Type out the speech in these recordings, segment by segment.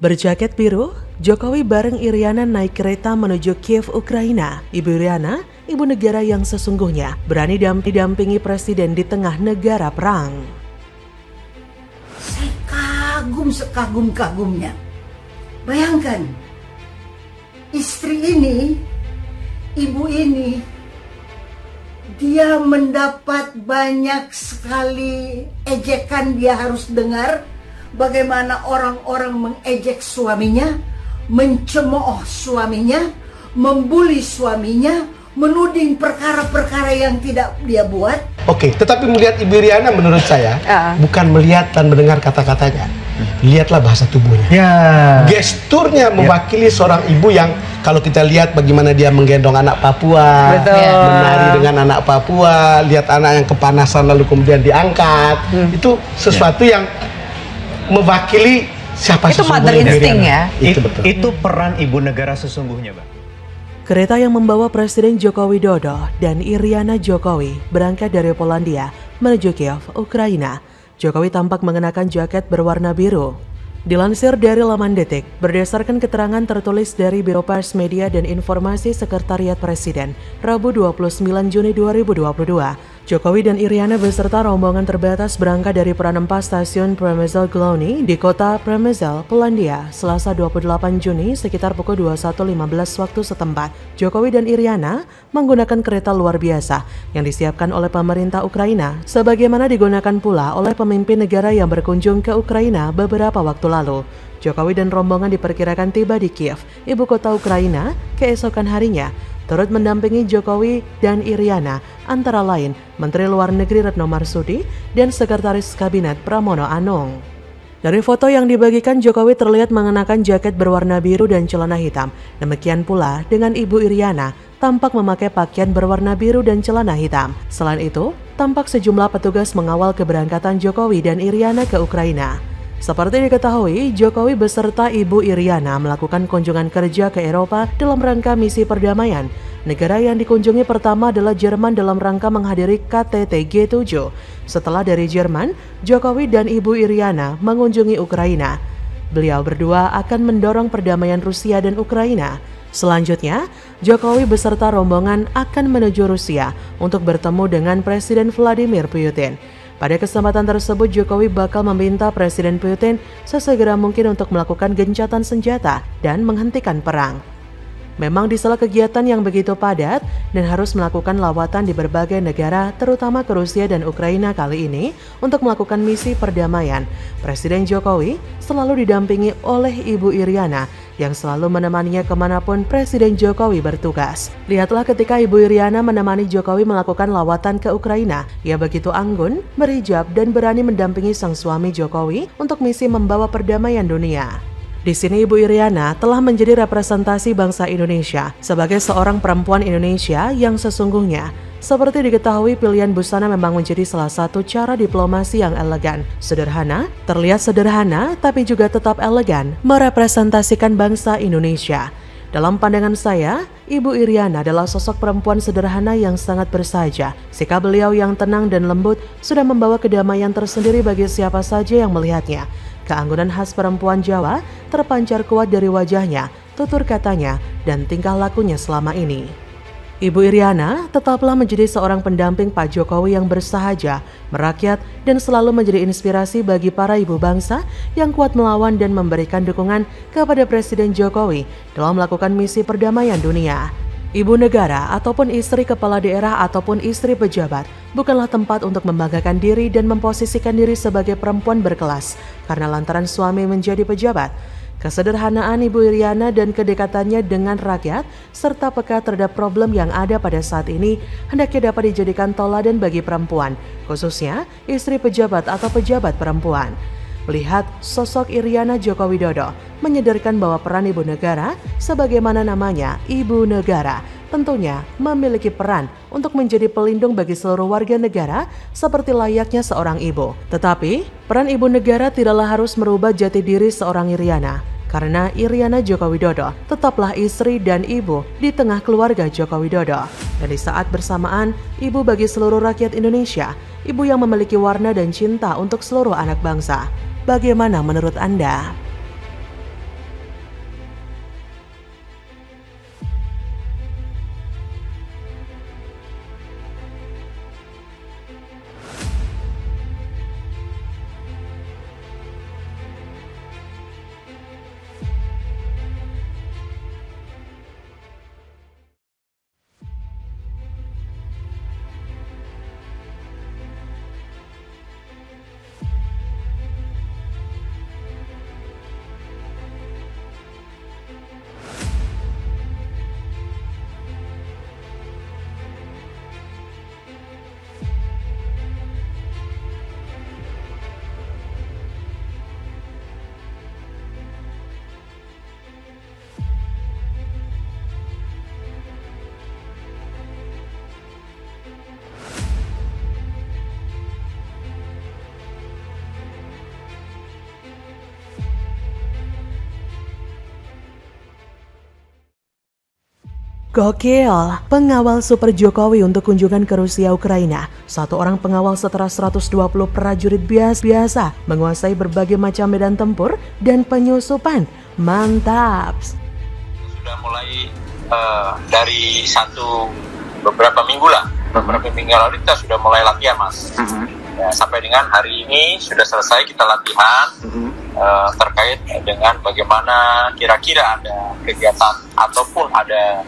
Berjaket biru, Jokowi bareng Iriana naik kereta menuju Kiev, Ukraina. Ibu Iriana, ibu negara yang sesungguhnya, berani didampingi presiden di tengah negara perang. Saya kagum sekagum-kagumnya. Bayangkan, istri ini, ibu ini, dia mendapat banyak sekali ejekan dia harus dengar. Bagaimana orang-orang mengejek suaminya, mencemooh suaminya, membuli suaminya, menuding perkara-perkara yang tidak dia buat. Oke, tetapi melihat Ibu Iriana menurut saya bukan melihat dan mendengar kata-katanya. Lihatlah bahasa tubuhnya. Gesturnya mewakili seorang ibu yang kalau kita lihat bagaimana dia menggendong anak Papua, menari dengan anak Papua, lihat anak yang kepanasan lalu kemudian diangkat. Itu sesuatu yang mewakili siapa itu mother instinct ya. Itu peran ibu negara sesungguhnya, Bang. Kereta yang membawa Presiden Joko Widodo dan Iriana Jokowi berangkat dari Polandia menuju Kiev, Ukraina. Jokowi tampak mengenakan jaket berwarna biru. Dilansir dari laman Detik, berdasarkan keterangan tertulis dari Biro Pers Media dan Informasi Sekretariat Presiden, Rabu 29 Juni 2022, Jokowi dan Iriana beserta rombongan terbatas berangkat dari Pranempa Stasiun Przemysl Główny di kota Przemysl, Polandia, Selasa 28 Juni sekitar pukul 21.15 waktu setempat. Jokowi dan Iriana menggunakan kereta luar biasa yang disiapkan oleh pemerintah Ukraina, sebagaimana digunakan pula oleh pemimpin negara yang berkunjung ke Ukraina beberapa waktu lalu. Jokowi dan rombongan diperkirakan tiba di Kiev, ibu kota Ukraina, keesokan harinya. Turut mendampingi Jokowi dan Iriana antara lain Menteri Luar Negeri Retno Marsudi dan Sekretaris Kabinet Pramono Anung. Dari foto yang dibagikan, Jokowi terlihat mengenakan jaket berwarna biru dan celana hitam. Demikian pula dengan Ibu Iriana, tampak memakai pakaian berwarna biru dan celana hitam. Selain itu, tampak sejumlah petugas mengawal keberangkatan Jokowi dan Iriana ke Ukraina. Seperti diketahui, Jokowi beserta Ibu Iriana melakukan kunjungan kerja ke Eropa dalam rangka misi perdamaian. Negara yang dikunjungi pertama adalah Jerman dalam rangka menghadiri KTT G7. Setelah dari Jerman, Jokowi dan Ibu Iriana mengunjungi Ukraina. Beliau berdua akan mendorong perdamaian Rusia dan Ukraina. Selanjutnya, Jokowi beserta rombongan akan menuju Rusia untuk bertemu dengan Presiden Vladimir Putin. Pada kesempatan tersebut, Jokowi bakal meminta Presiden Putin sesegera mungkin untuk melakukan gencatan senjata dan menghentikan perang. Memang di sela kegiatan yang begitu padat dan harus melakukan lawatan di berbagai negara, terutama ke Rusia dan Ukraina kali ini, untuk melakukan misi perdamaian, Presiden Jokowi selalu didampingi oleh Ibu Iriana yang selalu menemaninya kemanapun Presiden Jokowi bertugas. Lihatlah ketika Ibu Iriana menemani Jokowi melakukan lawatan ke Ukraina. Ia begitu anggun, berhijab, dan berani mendampingi sang suami Jokowi untuk misi membawa perdamaian dunia. Di sini Ibu Iriana telah menjadi representasi bangsa Indonesia sebagai seorang perempuan Indonesia yang sesungguhnya. Seperti diketahui, pilihan busana memang menjadi salah satu cara diplomasi yang elegan. Sederhana, terlihat sederhana, tapi juga tetap elegan, merepresentasikan bangsa Indonesia. Dalam pandangan saya, Ibu Iriana adalah sosok perempuan sederhana yang sangat bersahaja. Sikap beliau yang tenang dan lembut sudah membawa kedamaian tersendiri bagi siapa saja yang melihatnya. Keanggunan khas perempuan Jawa terpancar kuat dari wajahnya, tutur katanya, dan tingkah lakunya selama ini. Ibu Iriana tetaplah menjadi seorang pendamping Pak Jokowi yang bersahaja, merakyat, dan selalu menjadi inspirasi bagi para ibu bangsa yang kuat melawan dan memberikan dukungan kepada Presiden Jokowi dalam melakukan misi perdamaian dunia. Ibu negara ataupun istri kepala daerah ataupun istri pejabat bukanlah tempat untuk membanggakan diri dan memposisikan diri sebagai perempuan berkelas karena lantaran suami menjadi pejabat. Kesederhanaan Ibu Iriana dan kedekatannya dengan rakyat serta peka terhadap problem yang ada pada saat ini hendaknya dapat dijadikan toladan bagi perempuan, khususnya istri pejabat atau pejabat perempuan. Melihat sosok Iriana Joko Widodo menyadarkan bahwa peran ibu negara sebagaimana namanya ibu negara tentunya memiliki peran untuk menjadi pelindung bagi seluruh warga negara seperti layaknya seorang ibu. Tetapi peran ibu negara tidaklah harus merubah jati diri seorang Iriana. Karena Iriana Joko Widodo tetaplah istri dan ibu di tengah keluarga Joko Widodo. Dan di saat bersamaan, ibu bagi seluruh rakyat Indonesia, ibu yang memiliki warna dan cinta untuk seluruh anak bangsa. Bagaimana menurut Anda? Gokil, pengawal Super Jokowi untuk kunjungan ke Rusia Ukraina. Satu orang pengawal setara 120 prajurit biasa menguasai berbagai macam medan tempur dan penyusupan. Mantap. Sudah mulai dari beberapa minggu lalu kita sudah mulai latihan, Mas. Ya, sampai dengan hari ini sudah selesai kita latihan terkait dengan bagaimana kira-kira ada kegiatan ataupun ada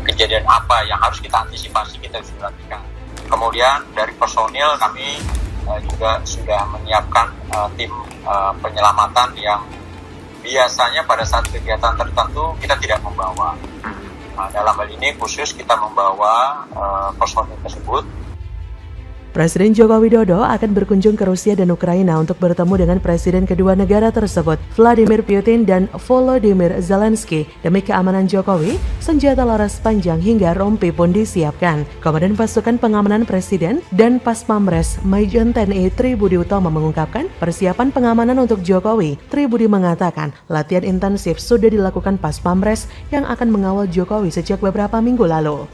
kejadian apa yang harus kita antisipasi, kita sudah lakukan. Kemudian dari personil kami juga sudah menyiapkan tim penyelamatan yang biasanya pada saat kegiatan tertentu kita tidak membawa. Dalam hal ini khusus kita membawa personil tersebut. Presiden Joko Widodo akan berkunjung ke Rusia dan Ukraina untuk bertemu dengan presiden kedua negara tersebut, Vladimir Putin dan Volodymyr Zelensky. Demi keamanan Jokowi, senjata laras panjang hingga rompi pun disiapkan. Komandan Pasukan Pengamanan Presiden dan Paspamres Majen TNI Tribudi Utama mengungkapkan persiapan pengamanan untuk Jokowi. Tribudi mengatakan latihan intensif sudah dilakukan Paspamres yang akan mengawal Jokowi sejak beberapa minggu lalu.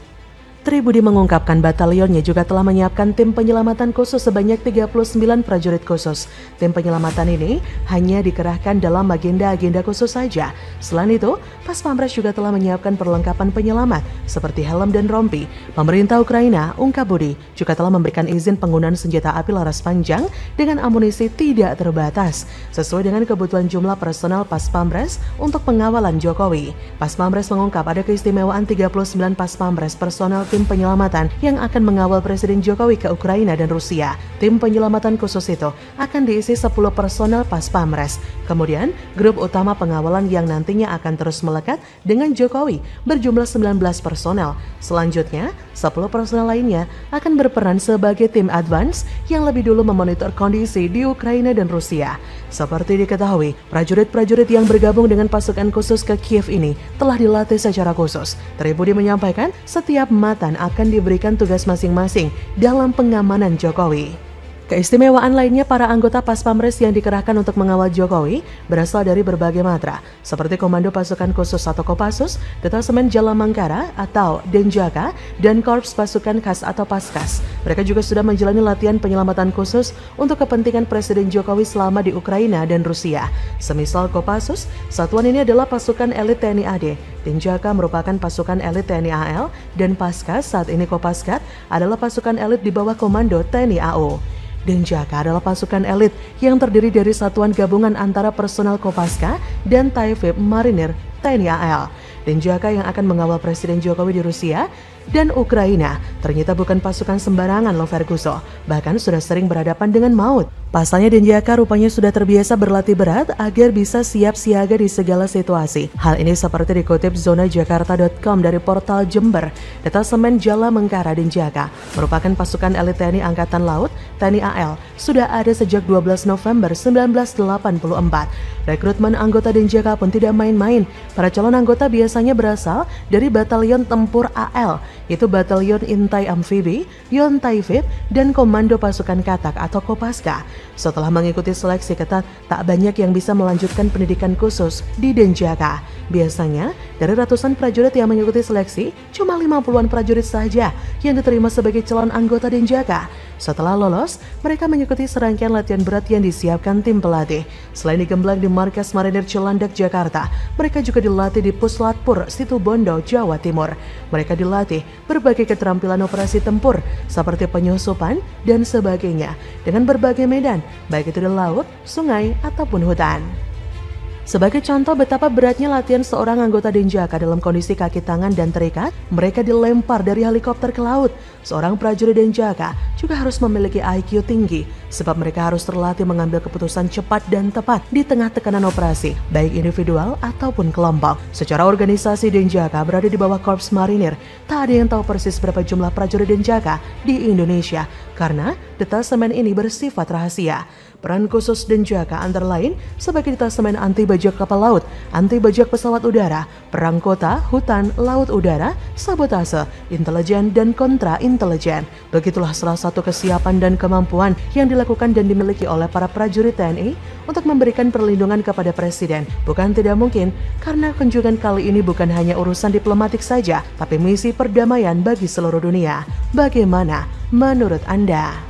Tribudi mengungkapkan batalionnya juga telah menyiapkan tim penyelamatan khusus sebanyak 39 prajurit khusus. Tim penyelamatan ini hanya dikerahkan dalam agenda-agenda khusus saja. Selain itu, Paspamres juga telah menyiapkan perlengkapan penyelamat seperti helm dan rompi. Pemerintah Ukraina, ungkap Budi, juga telah memberikan izin penggunaan senjata api laras panjang dengan amunisi tidak terbatas, sesuai dengan kebutuhan jumlah personel Paspamres untuk pengawalan Jokowi. Paspamres mengungkap ada keistimewaan 39 Paspamres personel tim penyelamatan yang akan mengawal Presiden Jokowi ke Ukraina dan Rusia. Tim penyelamatan khusus itu akan diisi 10 personel Paspamres. Kemudian, grup utama pengawalan yang nantinya akan terus melekat dengan Jokowi berjumlah 19 personel. Selanjutnya, 10 personel lainnya akan berperan sebagai tim advance yang lebih dulu memonitor kondisi di Ukraina dan Rusia. Seperti diketahui, prajurit-prajurit yang bergabung dengan pasukan khusus ke Kiev ini telah dilatih secara khusus. Tribudi menyampaikan setiap matan akan diberikan tugas masing-masing dalam pengamanan Jokowi. Keistimewaan lainnya para anggota Paspamres yang dikerahkan untuk mengawal Jokowi berasal dari berbagai matra, seperti Komando Pasukan Khusus atau Kopassus, Detasemen Jalamangkara atau Denjaka, dan Korps Pasukan Khas atau Paskas. Mereka juga sudah menjalani latihan penyelamatan khusus untuk kepentingan Presiden Jokowi selama di Ukraina dan Rusia. Semisal Kopassus, satuan ini adalah pasukan elit TNI AD. Denjaka merupakan pasukan elit TNI AL, dan Paskas saat ini Kopaskat adalah pasukan elit di bawah komando TNI AO. Denjaka adalah pasukan elit yang terdiri dari satuan gabungan antara personel Kopaska dan Taifib Marinir TNI AL. Denjaka yang akan mengawal Presiden Jokowi di Rusia dan Ukraina ternyata bukan pasukan sembarangan loh Ferguson, bahkan sudah sering berhadapan dengan maut. Pasalnya Denjaka rupanya sudah terbiasa berlatih berat agar bisa siap siaga di segala situasi. Hal ini seperti dikutip zonajakarta.com dari portal Jember. Detasemen Jalamangkara Denjaka merupakan pasukan elit TNI Angkatan Laut TNI AL, sudah ada sejak 12 November 1984. Rekrutmen anggota Denjaka pun tidak main-main. Para calon anggota biasanya berasal dari Batalion Tempur AL, yaitu Batalion Intai Amfibi, Yontaifib, dan Komando Pasukan Katak atau Kopaska. Setelah mengikuti seleksi ketat, tak banyak yang bisa melanjutkan pendidikan khusus di Denjaka. Biasanya, dari ratusan prajurit yang mengikuti seleksi, cuma 50-an prajurit saja yang diterima sebagai calon anggota Denjaka. Setelah lolos, mereka mengikuti serangkaian latihan berat yang disiapkan tim pelatih. Selain digembleng di Markas Marinir Cilandak, Jakarta, mereka juga dilatih di Puslatpur, Situbondo, Jawa Timur. Mereka dilatih berbagai keterampilan operasi tempur, seperti penyusupan dan sebagainya, dengan berbagai medan, baik itu di laut, sungai, ataupun hutan. Sebagai contoh betapa beratnya latihan seorang anggota Denjaka dalam kondisi kaki tangan dan terikat, mereka dilempar dari helikopter ke laut. Seorang prajurit Denjaka juga harus memiliki IQ tinggi, sebab mereka harus terlatih mengambil keputusan cepat dan tepat di tengah tekanan operasi, baik individual ataupun kelompok. Secara organisasi Denjaka berada di bawah Korps Marinir. Tak ada yang tahu persis berapa jumlah prajurit Denjaka di Indonesia, karena detasemen ini bersifat rahasia. Peran khusus Denjaka antara lain sebagai detasemen anti bajak kapal laut, anti bajak pesawat udara, perang kota, hutan, laut udara, sabotase, intelijen, dan kontra-intelijen. Begitulah salah satu kesiapan dan kemampuan yang dilakukan dan dimiliki oleh para prajurit TNI untuk memberikan perlindungan kepada Presiden. Bukan tidak mungkin, karena kunjungan kali ini bukan hanya urusan diplomatik saja, tapi misi perdamaian bagi seluruh dunia. Bagaimana menurut Anda?